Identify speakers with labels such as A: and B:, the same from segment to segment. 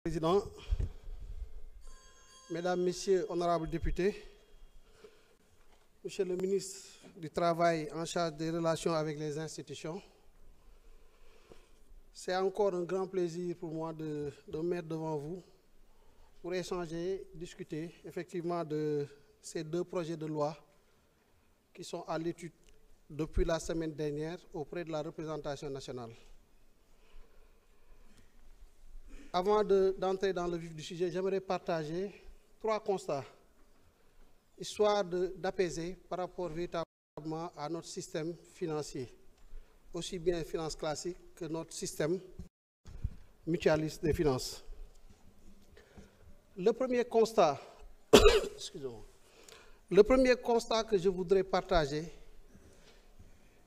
A: Président, Mesdames, Messieurs, honorables députés, Monsieur le ministre du Travail en charge des relations avec les institutions, c'est encore un grand plaisir pour moi de me mettre devant vous pour échanger, discuter effectivement de ces deux projets de loi qui sont à l'étude depuis la semaine dernière auprès de la représentation nationale. Avant d'entrer dans le vif du sujet, j'aimerais partager 3 constats, histoire d'apaiser par rapport véritablement à notre système financier, aussi bien finance classique que notre système mutualiste des finances. Le premier constat, excusez-moi, le premier constat que je voudrais partager,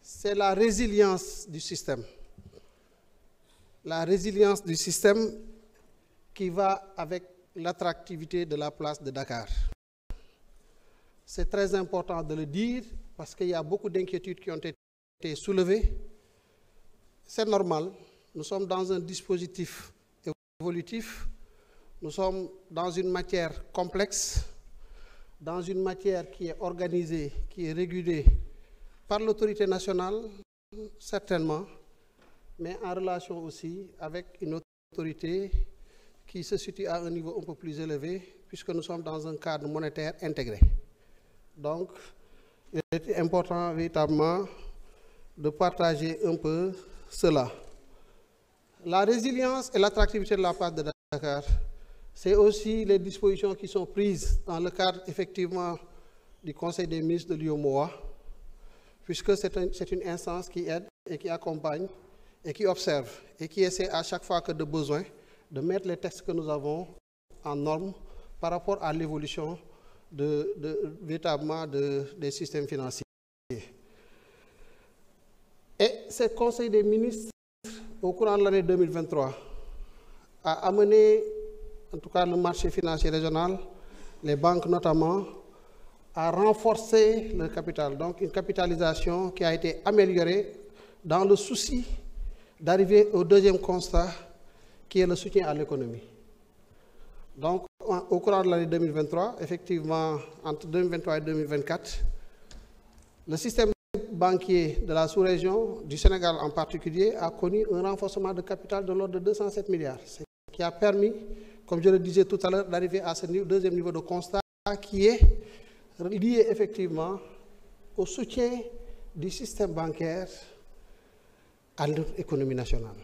A: c'est la résilience du système. La résilience du système qui va avec l'attractivité de la place de Dakar. C'est très important de le dire parce qu'il y a beaucoup d'inquiétudes qui ont été soulevées. C'est normal, nous sommes dans un dispositif évolutif, nous sommes dans une matière complexe, dans une matière qui est organisée, qui est régulée par l'autorité nationale, certainement, mais en relation aussi avec une autorité qui se situe à un niveau un peu plus élevé, puisque nous sommes dans un cadre monétaire intégré. Donc, il est important véritablement de partager un peu cela. La résilience et l'attractivité de la place de Dakar, c'est aussi les dispositions qui sont prises dans le cadre effectivement du Conseil des ministres de l'UEMOA, puisque c'est une instance qui aide et qui accompagne et qui observe et qui essaie à chaque fois que de besoin de mettre les textes que nous avons en norme par rapport à l'évolution véritablement des systèmes financiers. Et ce Conseil des ministres, au courant de l'année 2023, a amené, en tout cas le marché financier régional, les banques notamment, à renforcer le capital. Donc une capitalisation qui a été améliorée dans le souci d'arriver au deuxième constat, qui est le soutien à l'économie. Donc, au courant de l'année 2023, effectivement, entre 2023 et 2024, le système banquier de la sous-région, du Sénégal en particulier, a connu un renforcement de capital de l'ordre de 207 milliards, ce qui a permis, comme je le disais tout à l'heure, d'arriver à ce deuxième niveau de constat qui est lié effectivement au soutien du système bancaire à notre économie nationale.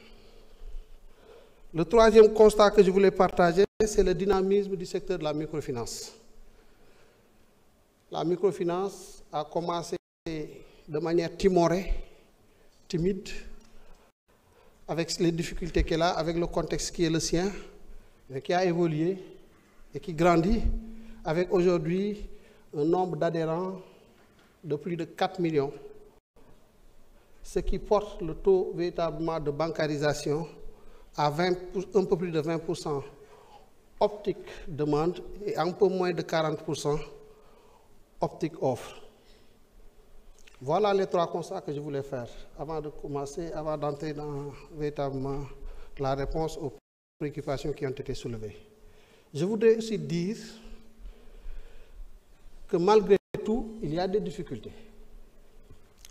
A: Le troisième constat que je voulais partager, c'est le dynamisme du secteur de la microfinance. La microfinance a commencé de manière timorée, timide, avec les difficultés qu'elle a, avec le contexte qui est le sien, mais qui a évolué et qui grandit, avec aujourd'hui un nombre d'adhérents de plus de 4 millions, ce qui porte le taux véritablement de bancarisation à un peu plus de 20% optique demande et un peu moins de 40% optique offre. Voilà les 3 constats que je voulais faire avant de commencer, avant d'entrer dans véritablement la réponse aux préoccupations qui ont été soulevées. Je voudrais aussi dire que malgré tout, il y a des difficultés.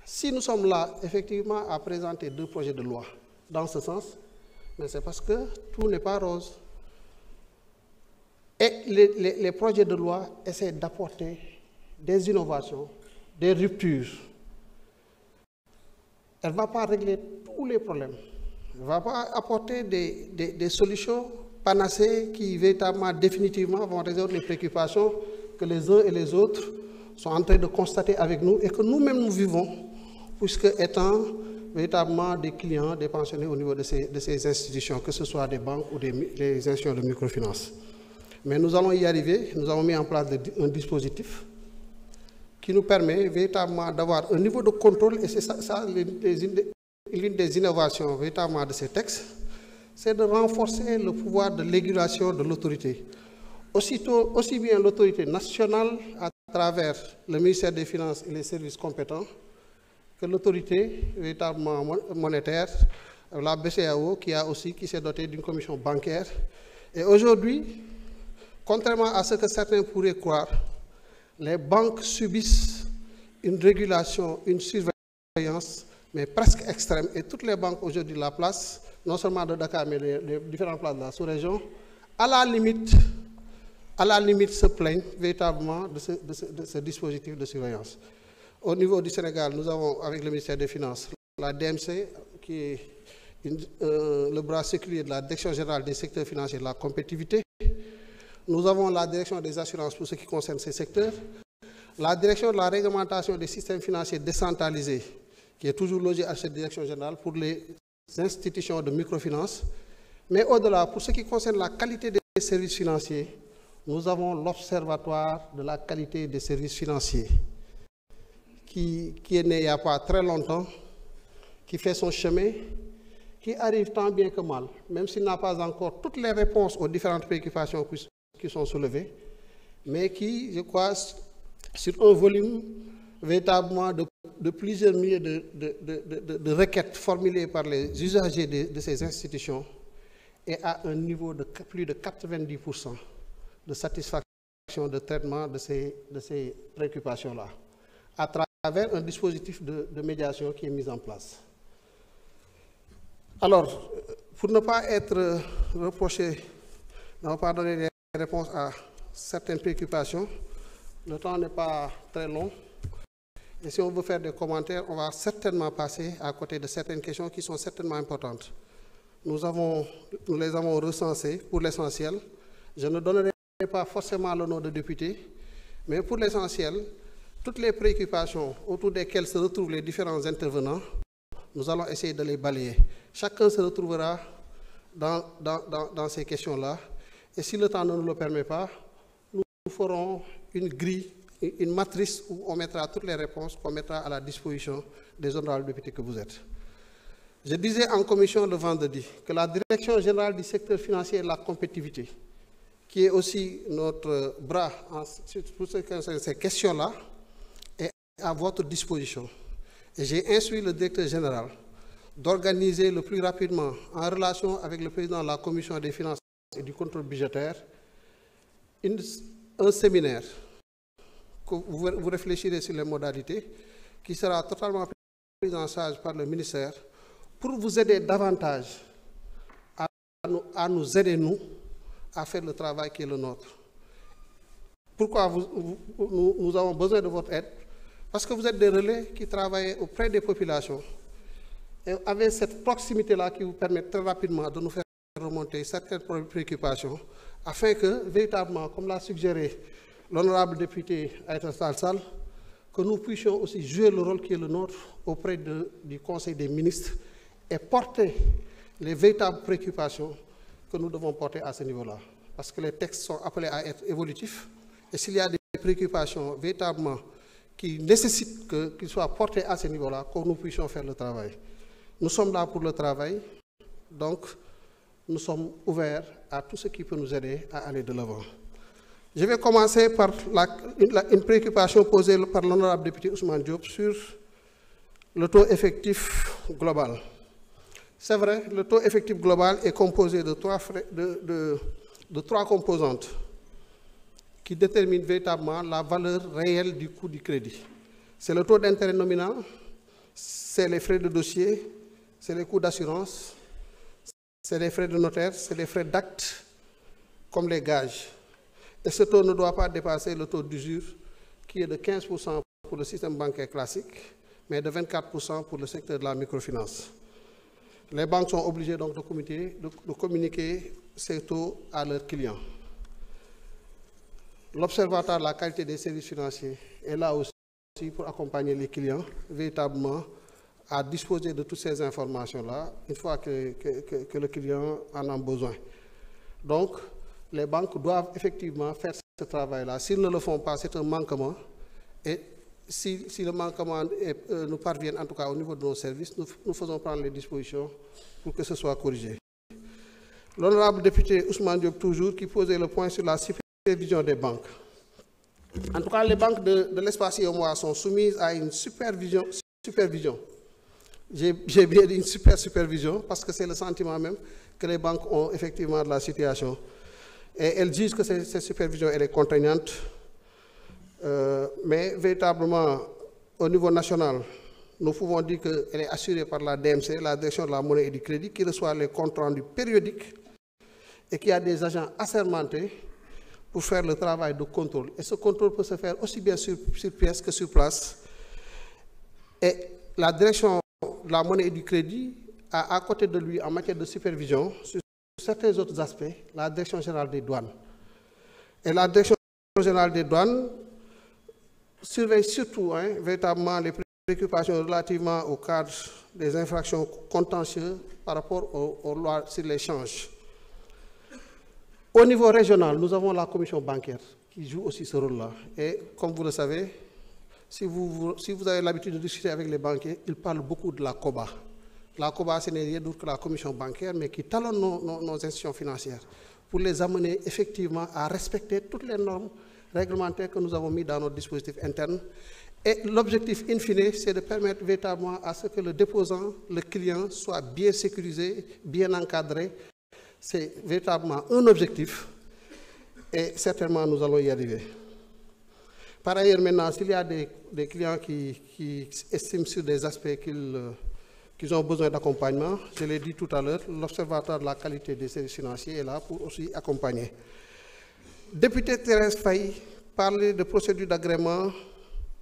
A: Si nous sommes là, effectivement, à présenter 2 projets de loi dans ce sens, mais c'est parce que tout n'est pas rose. Et les projets de loi essaient d'apporter des innovations, des ruptures. Elle ne va pas régler tous les problèmes. Elle ne va pas apporter des solutions panacées qui, véritablement, définitivement, vont résoudre les préoccupations que les uns et les autres sont en train de constater avec nous et que nous-mêmes nous vivons, puisque étant véritablement des clients, des pensionnés au niveau de ces institutions, que ce soit des banques ou des institutions de microfinance. Mais nous allons y arriver. Nous avons mis en place un dispositif qui nous permet véritablement d'avoir un niveau de contrôle, et c'est ça l'une des innovations véritablement de ces textes, c'est de renforcer le pouvoir de régulation de l'autorité. Aussi bien l'autorité nationale à travers le ministère des Finances et les services compétents, que l'autorité véritablement monétaire, la BCEAO, qui s'est dotée d'une commission bancaire Et aujourd'hui, contrairement à ce que certains pourraient croire, les banques subissent une régulation, une surveillance, mais presque extrême. Et toutes les banques aujourd'hui de la place, non seulement de Dakar, mais des différentes places de la sous-région, à la limite, se plaignent véritablement de ce dispositif de surveillance. Au niveau du Sénégal, nous avons, avec le ministère des Finances, la DMC, qui est le bras séculier de la Direction générale des secteurs financiers et de la compétitivité. Nous avons la direction des assurances pour ce qui concerne ces secteurs, la direction de la réglementation des systèmes financiers décentralisés, qui est toujours logée à cette direction générale pour les institutions de microfinance. Mais au-delà, pour ce qui concerne la qualité des services financiers, nous avons l'Observatoire de la qualité des services financiers, qui est né il n'y a pas très longtemps, qui fait son chemin, qui arrive tant bien que mal, même s'il n'a pas encore toutes les réponses aux différentes préoccupations qui sont soulevées, mais qui, je crois, sur un volume véritablement de plusieurs milliers de requêtes formulées par les usagers de ces institutions, est à un niveau de plus de 90% de satisfaction de traitement de ces préoccupations-là, à travers un dispositif de médiation qui est mis en place. Alors, pour ne pas être reproché, ne pas donner des réponses à certaines préoccupations, le temps n'est pas très long. Et si on veut faire des commentaires, on va certainement passer à côté de certaines questions qui sont certainement importantes. Nous les avons recensées pour l'essentiel. Je ne donnerai pas forcément le nom de député, mais pour l'essentiel, toutes les préoccupations autour desquelles se retrouvent les différents intervenants, nous allons essayer de les balayer. Chacun se retrouvera dans ces questions-là. Et si le temps ne nous le permet pas, nous ferons une grille, une matrice où on mettra toutes les réponses qu'on mettra à la disposition des honorables députés que vous êtes. Je disais en commission le vendredi que la Direction générale du secteur financier et de la compétitivité, qui est aussi notre bras pour ces questions-là, est à votre disposition. Et j'ai instruit le directeur général d'organiser le plus rapidement, en relation avec le président de la commission des finances et du contrôle budgétaire, un séminaire que vous réfléchirez sur les modalités, qui sera totalement pris en charge par le ministère pour vous aider davantage à nous aider, nous, à faire le travail qui est le nôtre. Pourquoi nous avons besoin de votre aide? Parce que vous êtes des relais qui travaillent auprès des populations et avec cette proximité-là qui vous permet très rapidement de nous faire remonter certaines préoccupations afin que, véritablement, comme l'a suggéré l'honorable député Aïta Sall, que nous puissions aussi jouer le rôle qui est le nôtre auprès du Conseil des ministres et porter les véritables préoccupations que nous devons porter à ce niveau-là. Parce que les textes sont appelés à être évolutifs et s'il y a des préoccupations véritablement qui nécessitent qu'ils soient portés à ce niveau-là, que nous puissions faire le travail. Nous sommes là pour le travail, donc nous sommes ouverts à tout ce qui peut nous aider à aller de l'avant. Je vais commencer par une préoccupation posée par l'honorable député Ousmane Diop sur le taux effectif global. C'est vrai, le taux effectif global est composé de trois composantes qui déterminent véritablement la valeur réelle du coût du crédit. C'est le taux d'intérêt nominal, c'est les frais de dossier, c'est les coûts d'assurance, c'est les frais de notaire, c'est les frais d'acte, comme les gages. Et ce taux ne doit pas dépasser le taux d'usure, qui est de 15% pour le système bancaire classique, mais de 24% pour le secteur de la microfinance. Les banques sont obligées donc de communiquer ces taux à leurs clients. L'Observatoire de la qualité des services financiers est là aussi pour accompagner les clients véritablement à disposer de toutes ces informations-là une fois que le client en a besoin. Donc, les banques doivent effectivement faire ce travail-là. S'ils ne le font pas, c'est un manquement. Et si le manquement nous parvient, en tout cas au niveau de nos services, nous faisons prendre les dispositions pour que ce soit corrigé. L'honorable député Ousmane Diop, toujours, qui posait le point sur la supervision des banques. En tout cas, les banques de l'espace IOMOA sont soumises à une supervision. J'ai bien dit une supervision, parce que c'est le sentiment même que les banques ont effectivement de la situation. Et elles disent que cette supervision elle est contraignante, mais véritablement, au niveau national, nous pouvons dire qu'elle est assurée par la DMC, la Direction de la Monnaie et du Crédit, qui reçoit les comptes rendus périodiques et qui a des agents assermentés pour faire le travail de contrôle. Et ce contrôle peut se faire aussi bien sur pièce que sur place. Et la Direction de la Monnaie et du Crédit a à côté de lui, en matière de supervision, sur certains autres aspects, la Direction générale des douanes. Et la Direction générale des douanes surveille surtout véritablement les préoccupations relativement au cadre des infractions contentieuses par rapport aux lois sur l'échange. Au niveau régional, nous avons la commission bancaire qui joue aussi ce rôle-là. Et comme vous le savez, si vous avez l'habitude de discuter avec les banquiers, ils parlent beaucoup de la COBA. La COBA, ce n'est rien d'autre que la commission bancaire, mais qui talonne nos institutions financières pour les amener effectivement à respecter toutes les normes réglementaires que nous avons mis dans notre dispositif interne. Et l'objectif, in fine, c'est de permettre véritablement à ce que le déposant, le client, soit bien sécurisé, bien encadré. C'est véritablement un objectif et certainement nous allons y arriver. Par ailleurs, maintenant, s'il y a des clients qui estiment sur des aspects qu'ils ont besoin d'accompagnement, je l'ai dit tout à l'heure, l'Observatoire de la qualité des services financiers est là pour aussi accompagner. Député Thérèse Faye parlait de procédure d'agrément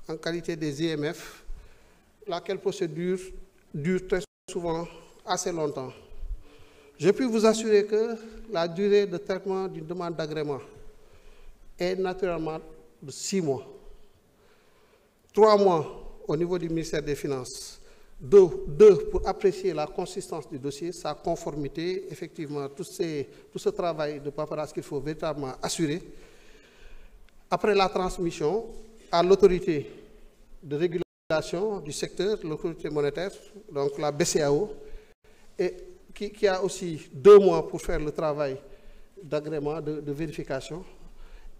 A: en qualité des IMF, laquelle procédure dure très souvent assez longtemps. Je puis vous assurer que la durée de traitement d'une demande d'agrément est naturellement de 6 mois. 3 mois au niveau du ministère des Finances. 2 pour apprécier la consistance du dossier, sa conformité, effectivement, tout ce travail de paperasse qu'il faut véritablement assurer. Après la transmission à l'autorité de régulation du secteur, l'autorité monétaire, donc la BCAO, et qui a aussi 2 mois pour faire le travail d'agrément, de vérification,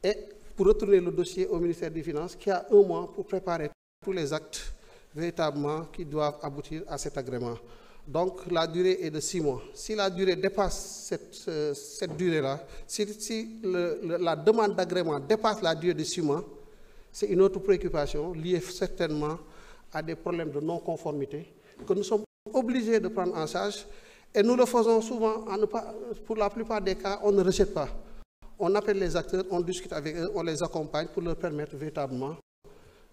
A: et pour retourner le dossier au ministère des Finances, qui a 1 mois pour préparer tous les actes véritablement qui doivent aboutir à cet agrément. Donc la durée est de 6 mois. Si la durée dépasse cette durée-là, si la demande d'agrément dépasse la durée de 6 mois, c'est une autre préoccupation liée certainement à des problèmes de non-conformité que nous sommes obligés de prendre en charge. Et nous le faisons souvent, pour la plupart des cas, on ne rejette pas. On appelle les acteurs, on discute avec eux, on les accompagne pour leur permettre véritablement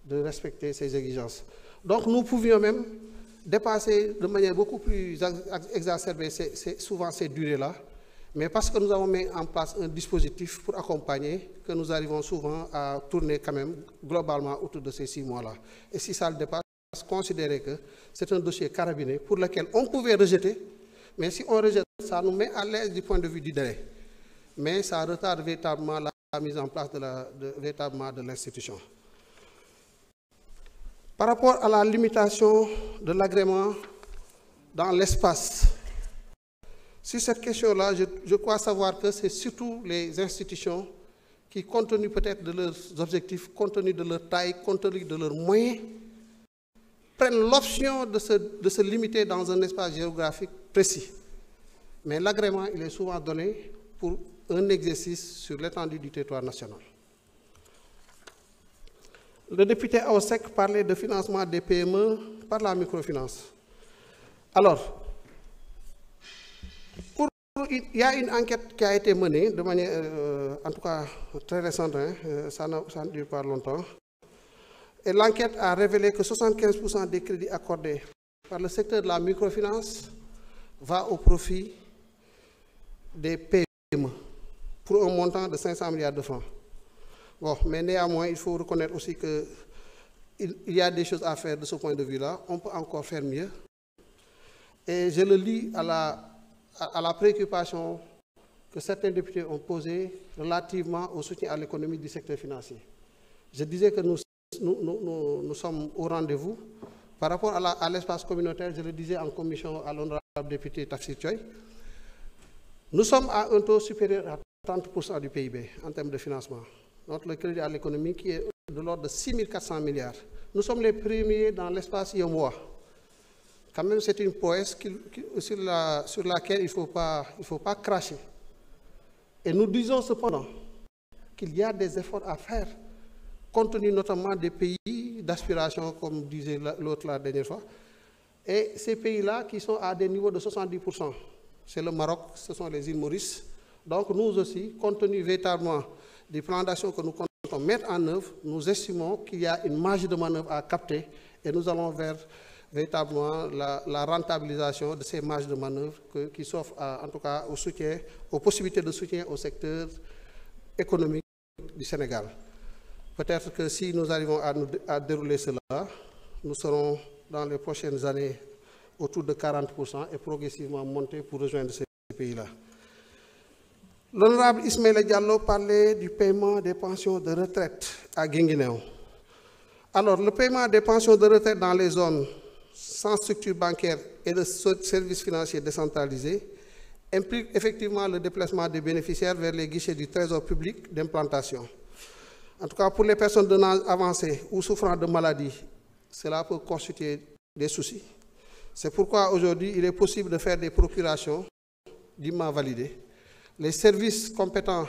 A: de respecter ces exigences. Donc nous pouvions même dépasser de manière beaucoup plus exacerbée souvent ces durées-là, mais parce que nous avons mis en place un dispositif pour accompagner, que nous arrivons souvent à tourner quand même globalement autour de ces 6 mois-là. Et si ça le dépasse, considérez que c'est un dossier carabiné pour lequel on pouvait rejeter, mais si on rejette, ça nous met à l'aise du point de vue du délai. Mais ça retarde véritablement la mise en place de l'institution. Par rapport à la limitation de l'agrément dans l'espace, sur cette question-là, je crois savoir que c'est surtout les institutions qui, compte tenu peut-être de leurs objectifs, compte tenu de leur taille, compte tenu de leurs moyens, prennent l'option de se limiter dans un espace géographique précis. Mais l'agrément, il est souvent donné pour un exercice sur l'étendue du territoire national. Le député Aosek parlait de financement des PME par la microfinance. Alors, il y a une enquête qui a été menée de manière, en tout cas très récente, ça ne dure pas longtemps. Et l'enquête a révélé que 75% des crédits accordés par le secteur de la microfinance va au profit des PME pour un montant de 500 milliards de francs. Bon, mais néanmoins, il faut reconnaître aussi qu'il y a des choses à faire de ce point de vue-là. On peut encore faire mieux. Et je le lis à la préoccupation que certains députés ont posée relativement au soutien à l'économie du secteur financier. Je disais que nous sommes au rendez-vous. Par rapport à l'espace communautaire, je le disais en commission à l'honorable député Tafsir Choy, nous sommes à un taux supérieur à 30% du PIB en termes de financement. Notre crédit à l'économie qui est de l'ordre de 6 400 milliards. Nous sommes les premiers dans l'espace IOMOA. Quand même, c'est une prouesse sur laquelle il ne faut pas cracher. Et nous disons cependant qu'il y a des efforts à faire, compte tenu notamment des pays d'aspiration, comme disait l'autre la dernière fois, et ces pays-là qui sont à des niveaux de 70%. C'est le Maroc, ce sont les îles Maurice. Donc nous aussi, compte tenu véritablement des plans d'action que nous comptons mettre en œuvre, nous estimons qu'il y a une marge de manœuvre à capter et nous allons vers véritablement la rentabilisation de ces marges de manœuvre qui s'offrent en tout cas au soutien, aux possibilités de soutien au secteur économique du Sénégal. Peut-être que si nous arrivons à dérouler cela, nous serons dans les prochaines années autour de 40% et progressivement monter pour rejoindre ces pays-là. L'honorable Ismaël Diallo parlait du paiement des pensions de retraite à Guinguinéo. Alors, le paiement des pensions de retraite dans les zones sans structure bancaire et de services financiers décentralisés implique effectivement le déplacement des bénéficiaires vers les guichets du Trésor public d'implantation. En tout cas, pour les personnes de l'âge avancé ou souffrant de maladies, cela peut constituer des soucis. C'est pourquoi aujourd'hui, il est possible de faire des procurations dûment validées. Les services compétents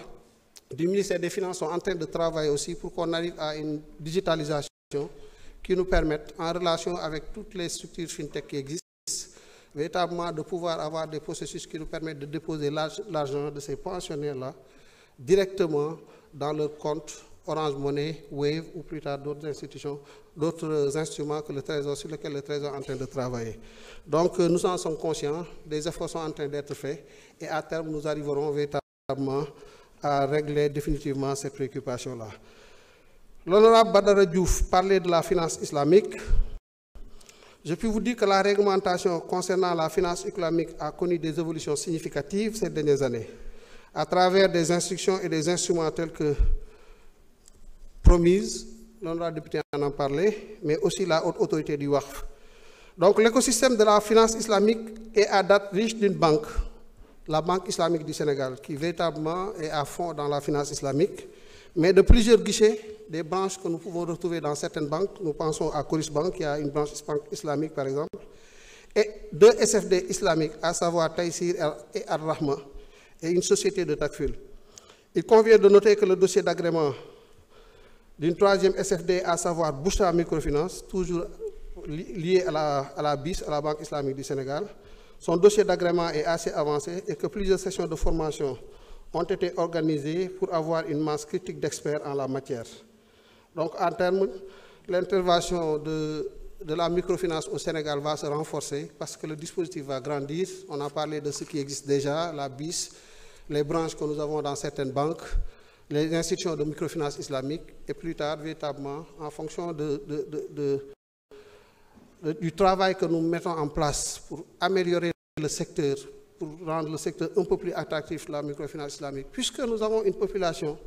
A: du ministère des Finances sont en train de travailler aussi pour qu'on arrive à une digitalisation qui nous permette, en relation avec toutes les structures FinTech qui existent, véritablement de pouvoir avoir des processus qui nous permettent de déposer l'argent de ces pensionnaires-là directement dans leur compte Orange Money, Wave ou plus tard d'autres institutions, d'autres instruments que le Trésor, sur lesquels le Trésor est en train de travailler. Donc nous en sommes conscients, des efforts sont en train d'être faits et à terme nous arriverons véritablement à régler définitivement ces préoccupations-là. L'honorable Badara Diouf parlait de la finance islamique. Je puis vous dire que la réglementation concernant la finance islamique a connu des évolutions significatives ces dernières années, à travers des instructions et des instruments tels que promise, l'honorable député en a parlé, mais aussi la haute autorité du WAQF. Donc l'écosystème de la finance islamique est à date riche d'une banque, la Banque islamique du Sénégal, qui véritablement est à fond dans la finance islamique, mais de plusieurs guichets, des branches que nous pouvons retrouver dans certaines banques. Nous pensons à Coris Bank, qui a une branche islamique par exemple, et deux SFD islamiques, à savoir Taïsir et Ar-Rahma, et une société de Takful. Il convient de noter que le dossier d'agrément d'une troisième SFD, à savoir Bouchra Microfinance, toujours lié à la BIS, à la Banque islamique du Sénégal. Son dossier d'agrément est assez avancé et que plusieurs sessions de formation ont été organisées pour avoir une masse critique d'experts en la matière. Donc, en termes, l'intervention de la microfinance au Sénégal va se renforcer parce que le dispositif va grandir. On a parlé de ce qui existe déjà, la BIS, les branches que nous avons dans certaines banques, les institutions de microfinance islamique, et plus tard, véritablement, en fonction du travail que nous mettons en place pour améliorer le secteur, pour rendre le secteur un peu plus attractif, la microfinance islamique, puisque nous avons une population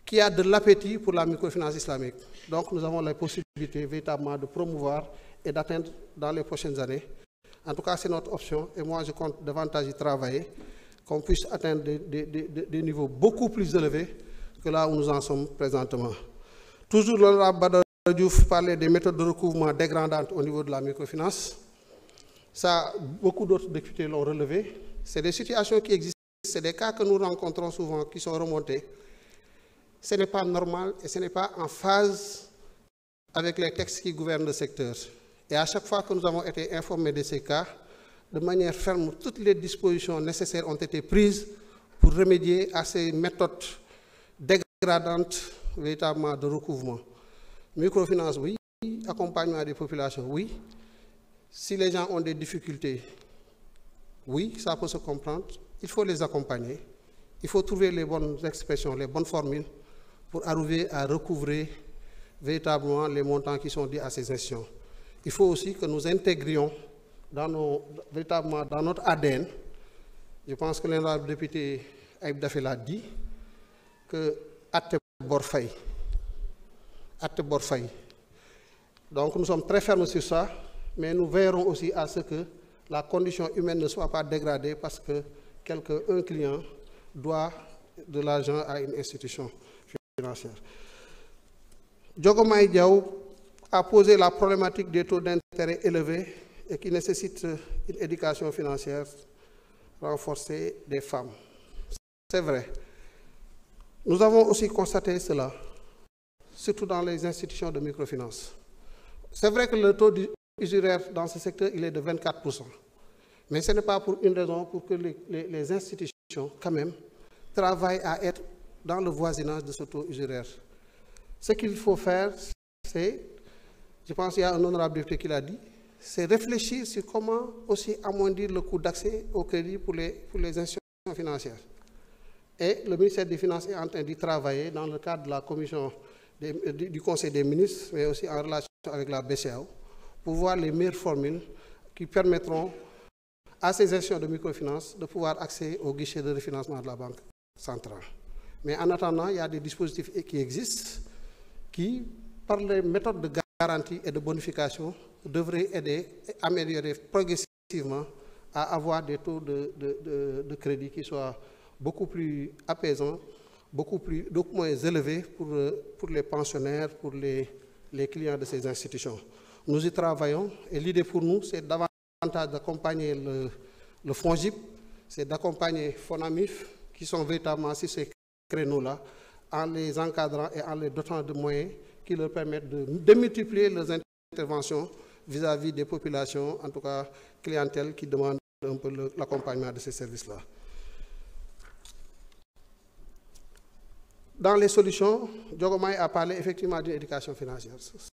A: qui a de l'appétit pour la microfinance islamique. Donc nous avons la possibilité véritablement de promouvoir et d'atteindre dans les prochaines années. En tout cas, c'est notre option, et moi je compte davantage y travailler, qu'on puisse atteindre des niveaux beaucoup plus élevés que là où nous en sommes présentement. Toujours l'honorable Badara Diouf parlait des méthodes de recouvrement dégrandantes au niveau de la microfinance. Ça, beaucoup d'autres députés l'ont relevé. C'est des situations qui existent, c'est des cas que nous rencontrons souvent qui sont remontés. Ce n'est pas normal et ce n'est pas en phase avec les textes qui gouvernent le secteur. Et à chaque fois que nous avons été informés de ces cas, de manière ferme, toutes les dispositions nécessaires ont été prises pour remédier à ces méthodes dégradantes véritablement de recouvrement. Microfinance, oui. Accompagnement des populations, oui. Si les gens ont des difficultés, oui, ça peut se comprendre. Il faut les accompagner. Il faut trouver les bonnes expressions, les bonnes formules pour arriver à recouvrer véritablement les montants qui sont dus à ces institutions. Il faut aussi que nous intégrions véritablement dans notre ADN, je pense que l'honorable député Aïb Dafé l'a dit, que Atte Borfay. Donc nous sommes très fermes sur ça, mais nous veillerons aussi à ce que la condition humaine ne soit pas dégradée parce que un client doit de l'argent à une institution financière. Diogomaye Diaw a posé la problématique des taux d'intérêt élevés et qui nécessite une éducation financière renforcée des femmes. c'est vrai. Nous avons aussi constaté cela, surtout dans les institutions de microfinance. C'est vrai que le taux usuraire dans ce secteur, il est de 24%. Mais ce n'est pas pour une raison, pour que les institutions, quand même, travaillent à être dans le voisinage de ce taux usuraire. Ce qu'il faut faire, c'est, je pense qu'il y a un honorable député qui l'a dit, c'est réfléchir sur comment aussi amoindrir le coût d'accès au crédit pour les institutions financières. Et le ministère des Finances est en train d'y travailler dans le cadre de la commission du Conseil des ministres, mais aussi en relation avec la BCEAO, pour voir les meilleures formules qui permettront à ces institutions de microfinance de pouvoir accéder au guichet de refinancement de la Banque centrale. Mais en attendant, il y a des dispositifs qui existent qui, par les méthodes de garantie et de bonification, devraient aider et améliorer progressivement à avoir des taux de crédit qui soient beaucoup plus apaisants, beaucoup moins élevés pour les pensionnaires, pour les clients de ces institutions. Nous y travaillons et l'idée pour nous, c'est davantage d'accompagner le FONGIP, c'est d'accompagner FONAMIF, qui sont véritablement sur ces créneaux-là, en les encadrant et en les dotant de moyens qui leur permettent de démultiplier leurs interventions vis-à-vis des populations, en tout cas clientèle, qui demandent un peu l'accompagnement de ces services-là. Dans les solutions, Diogomaye a parlé effectivement d'une éducation financière.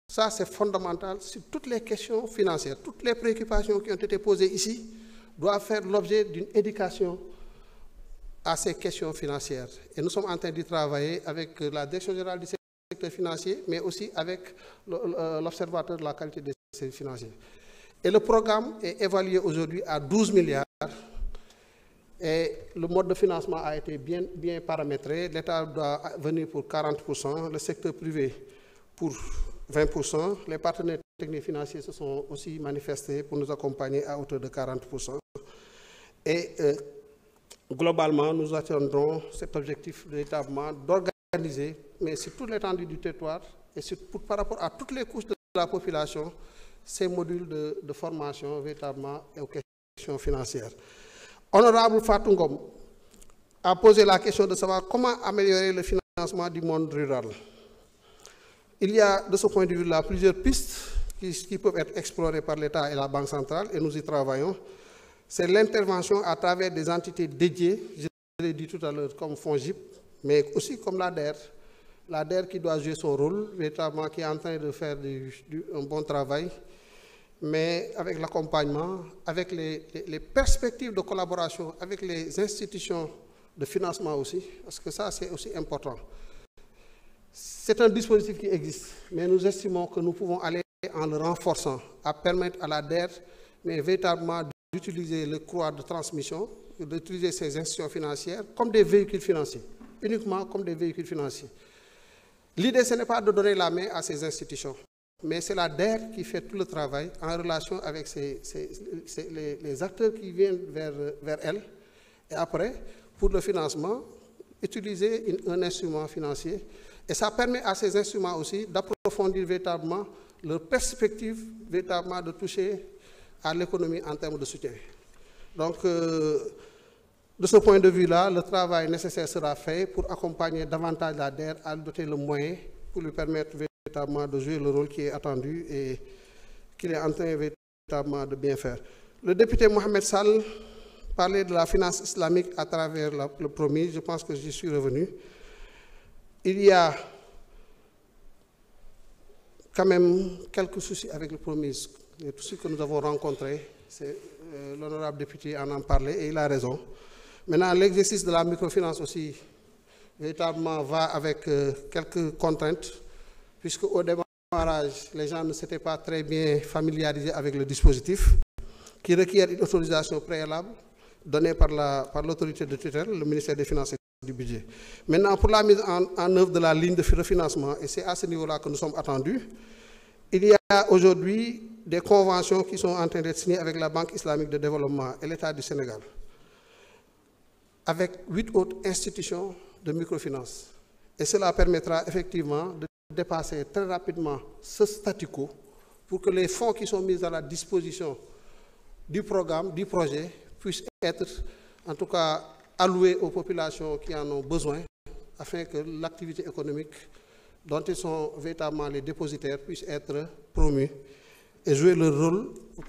A: Ça, c'est fondamental sur toutes les questions financières. Toutes les préoccupations qui ont été posées ici doivent faire l'objet d'une éducation à ces questions financières. Et nous sommes en train d'y travailler avec la Direction générale du secteur financier, mais aussi avec l'Observatoire de la qualité des services financiers. Et le programme est évalué aujourd'hui à 12 milliards. Et le mode de financement a été bien paramétré. L'État doit venir pour 40%, le secteur privé pour 20%. Les partenaires techniques financiers se sont aussi manifestés pour nous accompagner à hauteur de 40%. Et globalement, nous atteindrons cet objectif véritablement d'organiser, mais sur toute l'étendue du territoire et par rapport à toutes les couches de la population, ces modules de formation véritablement et aux questions financières. Honorable Fatou Ngom a posé la question de savoir comment améliorer le financement du monde rural. Il y a de ce point de vue-là plusieurs pistes qui peuvent être explorées par l'État et la Banque centrale, et nous y travaillons. C'est l'intervention à travers des entités dédiées, je l'ai dit tout à l'heure, comme FONGIP, mais aussi comme l'ADER. L'ADER qui doit jouer son rôle, véritablement, qui est en train de faire un bon travail, mais avec l'accompagnement, avec les perspectives de collaboration avec les institutions de financement aussi, parce que ça, c'est aussi important. C'est un dispositif qui existe, mais nous estimons que nous pouvons aller en le renforçant, à permettre à l'ADER, mais véritablement d'utiliser le couloir de transmission, d'utiliser ces institutions financières comme des véhicules financiers, uniquement comme des véhicules financiers. L'idée, ce n'est pas de donner la main à ces institutions, mais c'est la DER qui fait tout le travail en relation avec les acteurs qui viennent vers elle. Et après, pour le financement, utiliser un instrument financier. Et ça permet à ces instruments aussi d'approfondir véritablement leur perspective, véritablement de toucher à l'économie en termes de soutien. Donc, de ce point de vue-là, le travail nécessaire sera fait pour accompagner davantage la DER à doter le moyen pour lui permettre véritablement de jouer le rôle qui est attendu et qu'il est en train véritablement de bien faire. Le député Mohamed Sall parlait de la finance islamique à travers le promis, je pense que j'y suis revenu. Il y a quand même quelques soucis avec le promis. Et tout ce que nous avons rencontré, l'honorable député en parlait et il a raison. Maintenant, l'exercice de la microfinance aussi, véritablement, va avec quelques contraintes, puisque au démarrage, les gens ne s'étaient pas très bien familiarisés avec le dispositif, qui requiert une autorisation préalable donnée par l'autorité de tutelle, le ministère des Finances et du Budget. Maintenant, pour la mise en œuvre de la ligne de refinancement, et c'est à ce niveau-là que nous sommes attendus, il y a aujourd'hui des conventions qui sont en train d'être signées avec la Banque islamique de développement et l'État du Sénégal, avec 8 autres institutions de microfinance. Et cela permettra effectivement de dépasser très rapidement ce statu quo pour que les fonds qui sont mis à la disposition du programme, du projet, puissent être en tout cas alloués aux populations qui en ont besoin, afin que l'activité économique dont ils sont véritablement les dépositaires puisse être promue et jouer leur rôle pour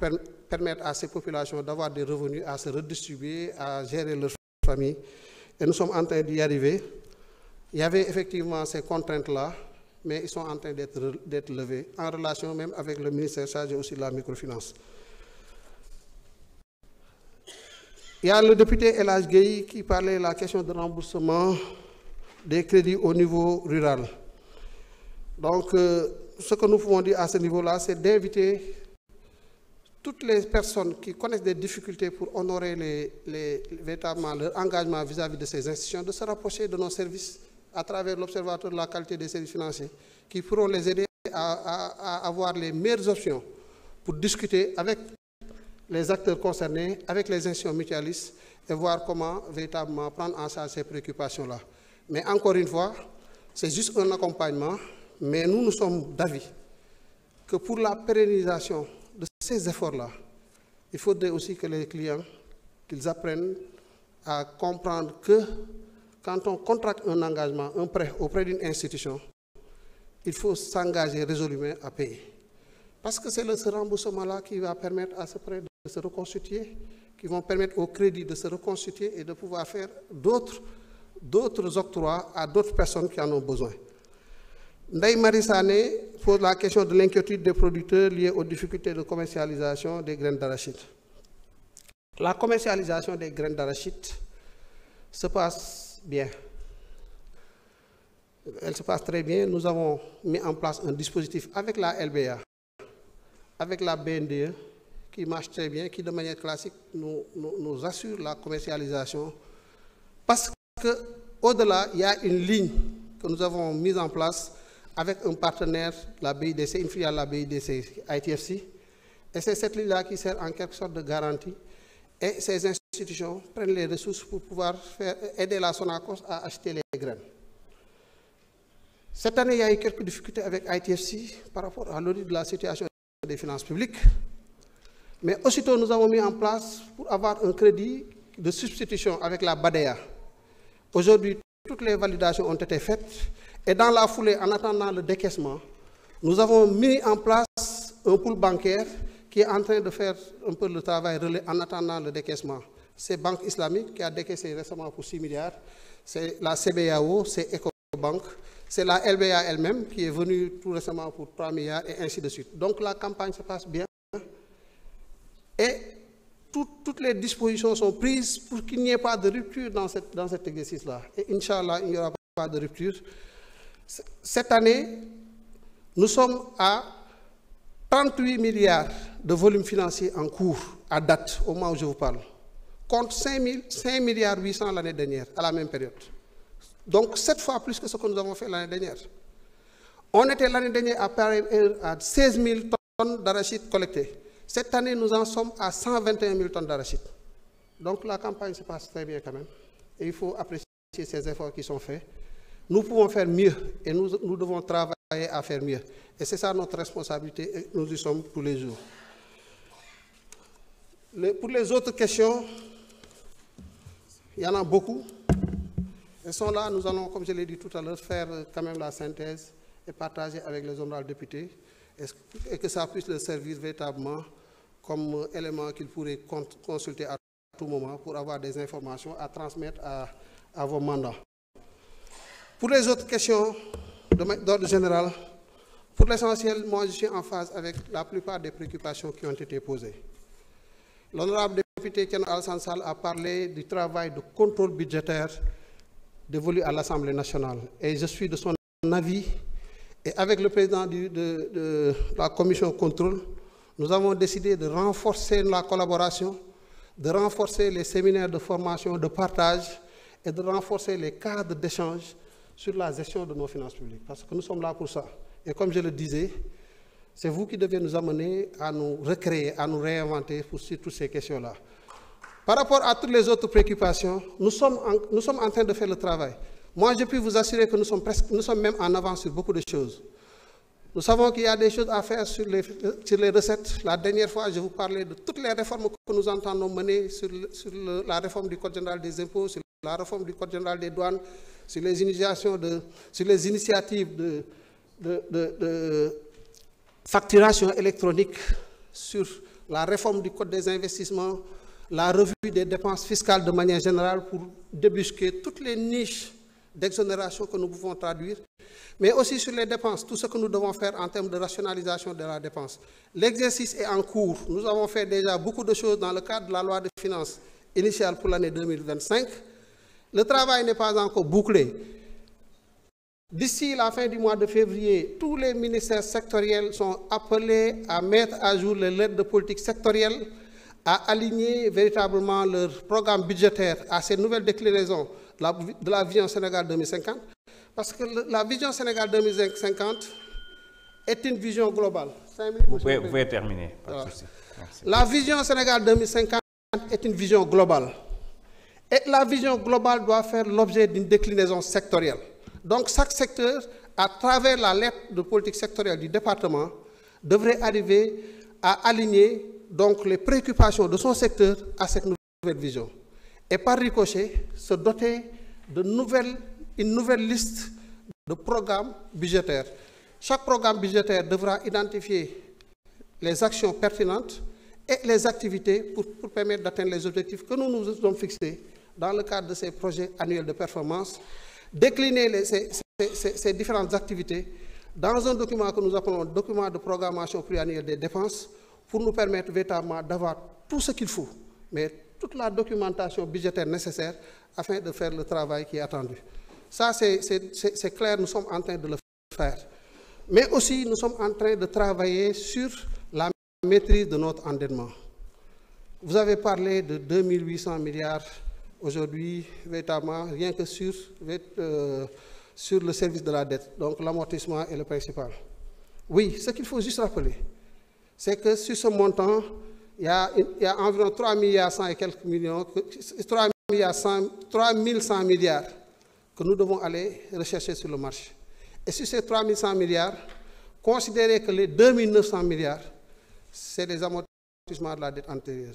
A: permettre à ces populations d'avoir des revenus, à se redistribuer, à gérer leur famille. Et nous sommes en train d'y arriver. Il y avait effectivement ces contraintes-là, mais ils sont en train d'être levés, en relation même avec le ministère chargé aussi de la microfinance. Il y a le député El Hadj Gueye qui parlait de la question de remboursement des crédits au niveau rural. Donc, ce que nous pouvons dire à ce niveau-là, c'est d'inviter toutes les personnes qui connaissent des difficultés pour honorer véritablement leur engagement vis-à-vis de ces institutions, de se rapprocher de nos services à travers l'Observatoire de la qualité des services financiers, qui pourront les aider à avoir les meilleures options pour discuter avec les acteurs concernés, avec les institutions mutualistes, et voir comment véritablement prendre en charge ces préoccupations-là. Mais encore une fois, c'est juste un accompagnement, mais nous sommes d'avis que pour la pérennisation de ces efforts-là, il faudrait aussi que les clients, qu'ils apprennent à comprendre que quand on contracte un engagement, un prêt auprès d'une institution, il faut s'engager résolument à payer. Parce que c'est ce remboursement-là qui va permettre à ce prêt de se reconstituer, qui vont permettre au crédit de se reconstituer et de pouvoir faire d'autres octrois à d'autres personnes qui en ont besoin. Ndeye Marie Sané pose la question de l'inquiétude des producteurs liés aux difficultés de commercialisation des graines d'arachide. La commercialisation des graines d'arachide se passe bien. Elle se passe très bien. Nous avons mis en place un dispositif avec la LBA, avec la BNDE, qui marche très bien, qui de manière classique nous assure la commercialisation. Parce qu'au-delà, il y a une ligne que nous avons mise en place avec un partenaire, la BIDC, une filiale de la BIDC, ITFC. Et c'est cette ligne-là qui sert en quelque sorte de garantie. Et ces institutions prennent les ressources pour pouvoir aider la Sonacos à acheter les graines. Cette année, il y a eu quelques difficultés avec ITFC par rapport à l'audit de la situation des finances publiques. Mais aussitôt, nous avons mis en place pour avoir un crédit de substitution avec la BADEA. Aujourd'hui, toutes les validations ont été faites. Et dans la foulée, en attendant le décaissement, nous avons mis en place un pool bancaire qui est en train de faire un peu le travail relais en attendant le décaissement. C'est Banque Islamique qui a décaissé récemment pour 6 milliards. C'est la CBAO, c'est Ecobank. C'est la LBA elle-même qui est venue tout récemment pour 3 milliards et ainsi de suite. Donc la campagne se passe bien. Et toutes les dispositions sont prises pour qu'il n'y ait pas de rupture dans cet exercice-là. Et Inch'Allah, il n'y aura pas de rupture. Cette année, nous sommes à 38 milliards de volume financier en cours à date, au moment où je vous parle, contre 5 milliards 800 l'année dernière, à la même période. Donc 7 fois plus que ce que nous avons fait l'année dernière. On était l'année dernière à 16 000 tonnes d'arachide collectées. Cette année, nous en sommes à 121 000 tonnes d'arachide. Donc la campagne se passe très bien quand même. Et il faut apprécier ces efforts qui sont faits. Nous pouvons faire mieux et nous devons travailler à faire mieux. Et c'est ça notre responsabilité et nous y sommes tous les jours. Pour les autres questions, il y en a beaucoup. Elles sont là, nous allons, comme je l'ai dit tout à l'heure, faire quand même la synthèse et partager avec les honorables députés et que ça puisse leur servir véritablement comme élément qu'ils pourraient consulter à tout moment pour avoir des informations à transmettre à vos mandats. Pour les autres questions d'ordre général, pour l'essentiel, moi je suis en phase avec la plupart des préoccupations qui ont été posées. L'honorable député Thierno Alassane Sall a parlé du travail de contrôle budgétaire dévolu à l'Assemblée nationale. Et je suis de son avis. Et avec le président de la commission contrôle, nous avons décidé de renforcer la collaboration, de renforcer les séminaires de formation, de partage et de renforcer les cadres d'échange sur la gestion de nos finances publiques. Parce que nous sommes là pour ça. Et comme je le disais, c'est vous qui devez nous amener à nous recréer, à nous réinventer pour toutes ces questions-là. Par rapport à toutes les autres préoccupations, nous sommes en train de faire le travail. Moi, je peux vous assurer que nous sommes même en avance sur beaucoup de choses. Nous savons qu'il y a des choses à faire sur les recettes. La dernière fois, je vous parlais de toutes les réformes que nous entendons mener sur la réforme du Code général des impôts, sur la réforme du Code général des douanes, sur les initiatives de facturation électronique, sur la réforme du Code des investissements, la revue des dépenses fiscales de manière générale pour débusquer toutes les niches d'exonération que nous pouvons traduire, mais aussi sur les dépenses, tout ce que nous devons faire en termes de rationalisation de la dépense. L'exercice est en cours. Nous avons fait déjà beaucoup de choses dans le cadre de la loi de finances initiale pour l'année 2025. Le travail n'est pas encore bouclé. D'ici la fin du mois de février, tous les ministères sectoriels sont appelés à mettre à jour les lettres de politique sectorielle, à aligner véritablement leur programme budgétaire à ces nouvelles déclinaisons de la vision Sénégal 2050, parce que la vision Sénégal 2050 est une vision globale.
B: Vous pouvez terminer. Pas de souci. Merci.
A: La vision Sénégal 2050 est une vision globale. Et la vision globale doit faire l'objet d'une déclinaison sectorielle. Donc chaque secteur, à travers la lettre de politique sectorielle du département, devrait arriver à aligner donc les préoccupations de son secteur à cette nouvelle vision. Et par ricochet, se doter une nouvelle liste de programmes budgétaires. Chaque programme budgétaire devra identifier les actions pertinentes et les activités pour permettre d'atteindre les objectifs que nous nous sommes fixés dans le cadre de ces projets annuels de performance, décliner ces différentes activités dans un document que nous appelons document de programmation pluriannuelle des dépenses pour nous permettre véritablement d'avoir tout ce qu'il faut, mais toute la documentation budgétaire nécessaire afin de faire le travail qui est attendu. Ça, c'est clair, nous sommes en train de le faire. Mais aussi, nous sommes en train de travailler sur la maîtrise de notre endettement. Vous avez parlé de 2800 milliards aujourd'hui, véritablement, rien que sur le service de la dette, donc l'amortissement et le principal. Oui, ce qu'il faut juste rappeler, c'est que sur ce montant, il y a environ 3 milliards 100 et quelques millions, 3 100 milliards que nous devons aller rechercher sur le marché. Et sur ces 3 100 milliards, considérez que les 2 900 milliards, c'est des amortissements de la dette antérieure.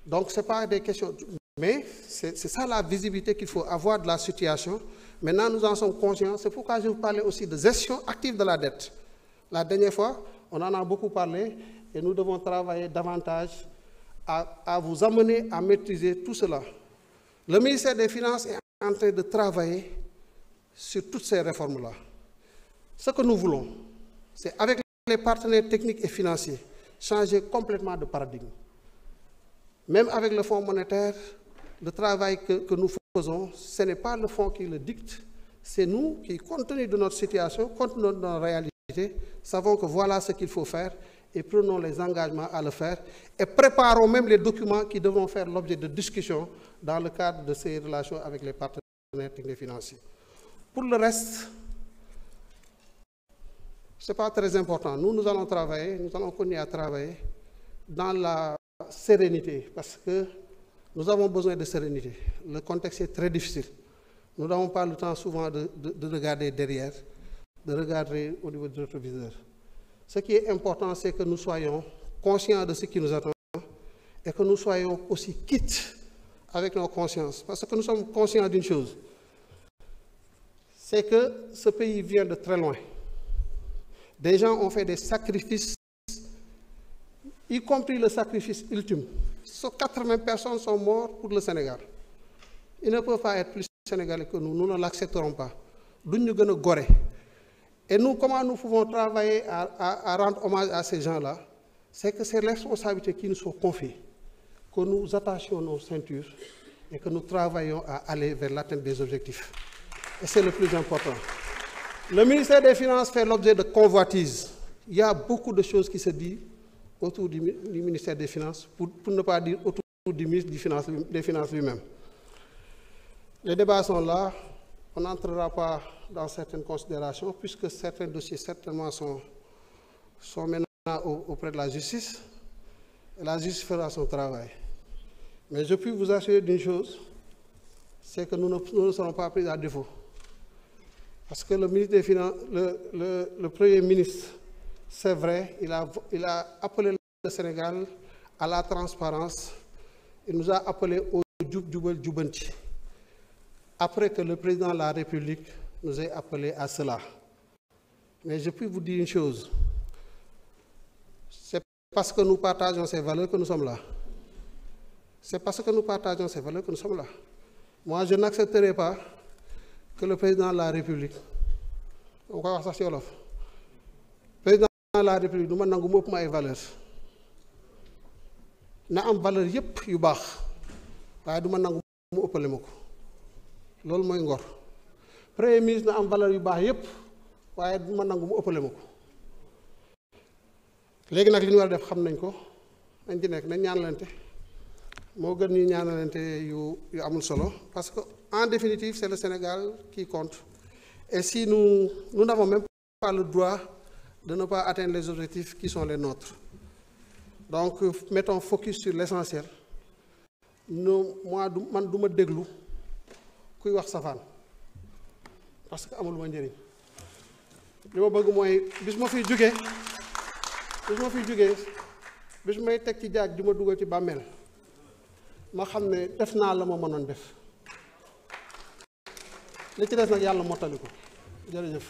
A: Donc, ce n'est pas des questions, mais c'est ça la visibilité qu'il faut avoir de la situation. Maintenant, nous en sommes conscients. C'est pourquoi je vous parlais aussi de gestion active de la dette. La dernière fois, on en a beaucoup parlé et nous devons travailler davantage à vous amener à maîtriser tout cela. Le ministère des Finances est en train de travailler sur toutes ces réformes-là. Ce que nous voulons, c'est avec les partenaires techniques et financiers, changer complètement de paradigme. Même avec le Fonds monétaire, le travail que nous faisons, ce n'est pas le fonds qui le dicte, c'est nous qui, compte tenu de notre situation, compte tenu de notre réalité, savons que voilà ce qu'il faut faire et prenons les engagements à le faire et préparons même les documents qui devront faire l'objet de discussions dans le cadre de ces relations avec les partenaires techniques et financiers. Pour le reste, ce n'est pas très important. Nous allons travailler, nous allons continuer à travailler dans la sérénité, parce que nous avons besoin de sérénité. Le contexte est très difficile. Nous n'avons pas le temps souvent de regarder derrière, de regarder au niveau du rétroviseur. Ce qui est important, c'est que nous soyons conscients de ce qui nous attend et que nous soyons aussi quittes avec nos consciences. Parce que nous sommes conscients d'une chose, c'est que ce pays vient de très loin. Des gens ont fait des sacrifices, y compris le sacrifice ultime. 80 personnes sont mortes pour le Sénégal. Ils ne peuvent pas être plus sénégalais que nous. Nous ne l'accepterons pas. Nous nous sommes gorés. Et nous, comment nous pouvons travailler à rendre hommage à ces gens-là? C'est que c'est les responsabilités qui nous sont confiées, que nous attachions nos ceintures et que nous travaillons à aller vers l'atteinte des objectifs. Et c'est le plus important. Le ministère des Finances fait l'objet de convoitises. Il y a beaucoup de choses qui se disent autour du ministère des Finances, pour ne pas dire autour du ministre des Finances lui-même. Les débats sont là. On n'entrera pas dans certaines considérations, puisque certains dossiers certainement sont maintenant auprès de la justice. Et la justice fera son travail. Mais je puis vous assurer d'une chose, c'est que nous ne serons pas pris à défaut. Parce que le ministre des Finances, le Premier ministre, c'est vrai, il a appelé le Sénégal à la transparence. Il nous a appelé au Djoub Djoubal Djoubanti. Après que le président de la République nous ait appelé à cela. Mais je puis vous dire une chose. C'est parce que nous partageons ces valeurs que nous sommes là. C'est parce que nous partageons ces valeurs que nous sommes là. Moi, je n'accepterai pas que le président de la République, on va voir ça sur l'offre, le président de la République, nous avons des valeurs. Nous avons des valeurs qui sont bonnes, mais nous avons des valeurs. C'est ce que je veux. Premier ministre a des valeurs qui sont bonnes, mais nous avons des valeurs. Léegi nag li ñu war a def xam nañ ko nañ ci nekk nañ ñaanalante moo gën ñu ñaanalante yu amul solo parce que en définitive c'est le Sénégal qui compte et si nous n'avons même pas le droit de ne pas atteindre les objectifs qui sont les nôtres. Donc mettons focus sur l'essentiel. Moi man du ma déglu kuy wax safaan parce que amul ma njëriñ li ma bëgg mooy bis ma fiy jógee bis may teg ci jaag ju ma dugal ci bàmmeel ma xam ne def naa la ma mënoon def li ci des nag yàlla mottali ko jërëjëf